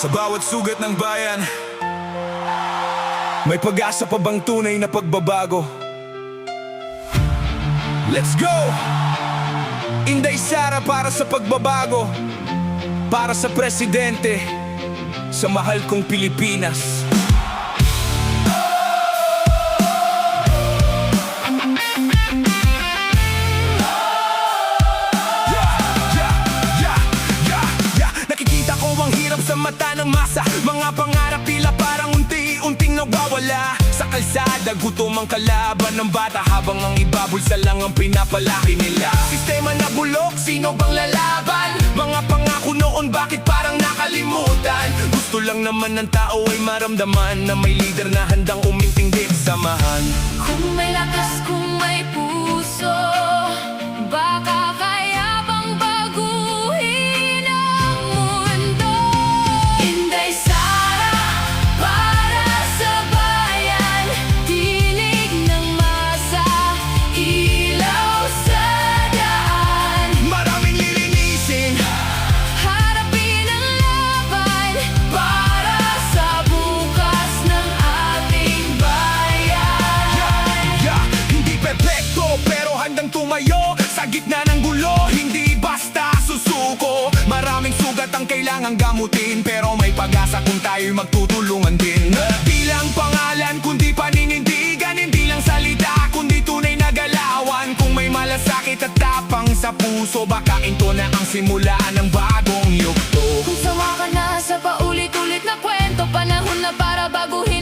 Sa bawat sugat ng bayan, may pag-asa pa bang tunay na pagbabago? Let's go! Inday Sara para sa pagbabago, para sa presidente, sa mahal kong Pilipinas. Nakikita ko ang hirap sa mata ng masa, mga pangarap tila parang unti-unting nawawala. Sa kalsada, gutom ang kalaban ng bata, habang ang ibabulsa lang ang pinapalaki nila. Sistema na bulok, sino bang lalaban? Mga pangako noon, bakit parang nakalimutan? Gusto lang naman ng tao ay maramdaman na may leader na handang umintindi at samahan. Kung may lakas, kung may puso, baka kaya bang baguhin ang mundo. Inday Sara para sa bayan, tinig ng masa, ilaw sa daan. Maraming lilinisin, Harapin ang laban para sa bukas ng ating bayan. Hindi perfecto pero handang tumayo sa gitna ng gulo, hindi basta susuko. Maraming sugat ang kailangang gamutin, pero may pag-asa kung tayo'y magtutulungan din. Di lang pangalan kundi paninindigan, hindi lang salita kundi tunay na galawan. Kung may malasakit at tapang sa puso, baka ito na ang simulaan ng bagong yugto. Kung sawa ka na sa paulit-ulit na kwento, panahon na para baguhin